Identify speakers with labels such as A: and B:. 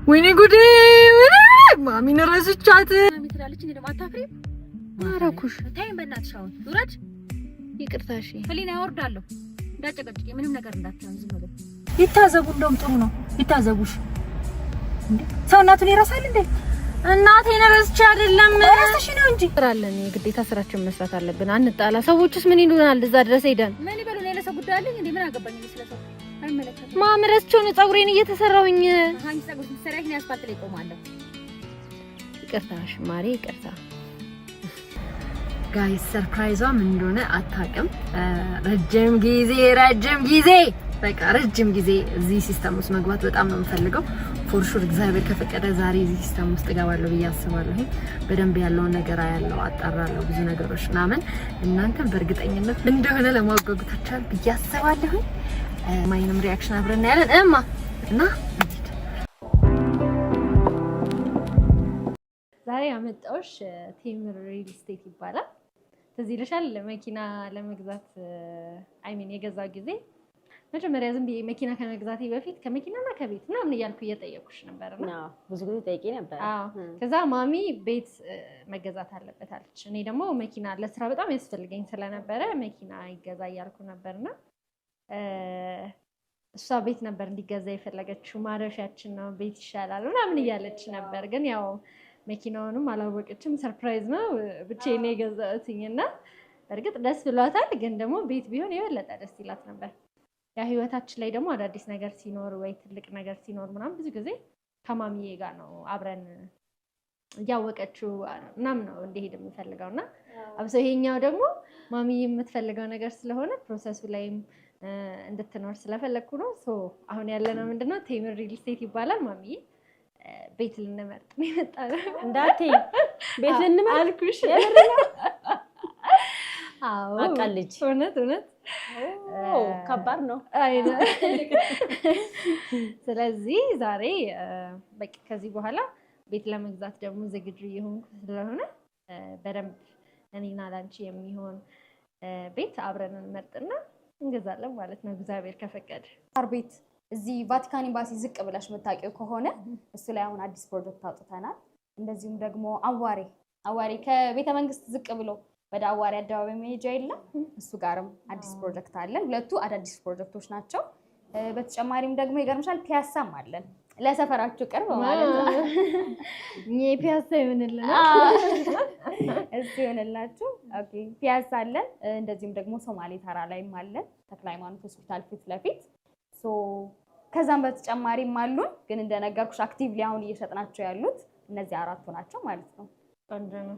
A: ወይኔ ጉዴ ማሚን ረስቻት ማሚ ትላለች እንዴ ደግሞ አታፍሪም ማራኩሽ ታይም በእናትሽ አሁን ውረድ ይቅርታ እሺ ህሊና ያወርዳለሁ እንዳጨቀጭቂ ምንም ነገር እንዳትያዝ ዝም ብሎ ይታዘቡ እንደውም ጥሩ ነው ይታዘቡሽ እንዴ ሰው እናቱን ይረሳል እንዴ እናቴን ረስቼ አይደለም ረስሽ ነው እንጂ ስራለን የግዴታ ስራችን መስራት አለብን አንጣላ ሰዎችስ ምን ይሉናል እዛ ድረስ ሄደን ምን ይበሉ ነው ለሰው ጉዳይ አለኝ እንዴ ምን አገባኝ ስለሰው አይመለከትም ማምረስቸው ነው ጸጉሬን እየተሰራውኝ አንቺ ጸጉር ትሰራሽ ነው ያስፋልጥ ላይ ቆማለሁ ይቅርታሽ ማሪ ይቅርታ ጋይስ ሰርፕራይዟ ምን እንደሆነ አታውቅም ረጅም ጊዜ በቃ ረጅም ጊዜ እዚህ ሲስተም ውስጥ መግባት በጣም ነው የምፈልገው ፎር ሹር እግዚአብሔር ከፈቀደ ዛሬ እዚህ ሲስተም ውስጥ እገባለሁ ብዬ አስባለሁ በደንብ ያለውን ነገር አያለው አጣራለሁ ብዙ ነገሮች ናምን እናንተም በእርግጠኝነት ምን እንደሆነ ለማወጋጉታቻል ብዬ አስባለሁ ማይንም ሪአክሽን አብረን ያለን እና ዛሬ ያመጣውሽ ቴምር ሪል ስቴት ይባላል ስለዚህ ለሻል መኪና ለመግዛት የገዛው ጊዜ መጀመሪያ ዝም ብዬ መኪና ከመግዛቴ በፊት ከመኪናና ከቤት ምናምን እያልኩ እየጠየቁሽ ነበርና
B: ብዙ ጊዜ ጠይቄ ነበር
A: ከዛ ማሚ ቤት መገዛት አለበት አለች እኔ ደግሞ መኪና ለስራ በጣም ያስፈልገኝ ስለነበረ መኪና ይገዛ እያልኩ ነበርና እሷ ቤት ነበር እንዲገዛ የፈለገችው ማረፊያችን ነው ቤት ይሻላል ምናምን እያለች ነበር ግን ያው መኪናውንም አላወቀችም ሰርፕራይዝ ነው ብቻዬን የገዛሁትኝና በርግጥ ደስ ብሏታል ግን ደግሞ ቤት ቢሆን የበለጠ ደስ ይላት ነበር ያ ህይወታችን ላይ ደግሞ አዳዲስ ነገር ሲኖር ወይ ትልቅ ነገር ሲኖር ምናምን ብዙ ጊዜ ከማሚዬ ጋር ነው አብረን ያወቀችው ምናምን ነው እንዲሄድ የምፈልገውና አብሶ ይሄኛው ደግሞ ማሚዬ የምትፈልገው ነገር ስለሆነ ፕሮሰሱ ላይም እንድትኖር ስለፈለኩ ነው አሁን ያለነው ምንድነው ቴምር ሪል ስቴት ይባላል ማሚዬ ቤት ልንመርጥ ነው የመጣነው
B: እንዳቴ ቤት ልንመርጥ
A: አልኩሽ
B: አቃልጅ
A: እውነት
B: ከባድ ነው
A: አይነ ስለዚህ ዛሬ በቃ ከዚህ በኋላ ቤት ለመግዛት ደግሞ ዝግጁ እየሆንኩ ስለሆነ በደንብ እኔና ላንቺ የሚሆን ቤት አብረን እንመርጥና እንገዛለን ማለት ነው እግዚአብሔር ከፈቀደ
C: አር ቤት እዚህ ቫቲካን ኤምባሲ ዝቅ ብለሽ መታቂው ከሆነ እሱ ላይ አሁን አዲስ ፕሮጀክት አውጥተናል እንደዚሁም ደግሞ አዋሪ ከቤተ መንግስት ዝቅ ብሎ ወደ አዋሪ አደባባይ መሄጃ የለም እሱ ጋርም አዲስ ፕሮጀክት አለን ሁለቱ አዳዲስ ፕሮጀክቶች ናቸው በተጨማሪም ደግሞ ይገርምሻል ፒያሳም አለን ለሰፈራችሁ ቅርብ ማለት ነው
A: ፒያሳ ይሆንልና
C: እሱ ይሆንላችሁ ኦኬ ፒያሳ አለን እንደዚሁም ደግሞ ሶማሌ ተራ ላይም አለን ተክለ ሃይማኖት ሆስፒታል ፊት ለፊት ከዛም በተጨማሪም አሉን ግን እንደነገርኩሽ አክቲቭሊ አሁን እየሸጥናቸው ያሉት እነዚህ አራቱ ናቸው ማለት ነው
A: ቆንጆ ነው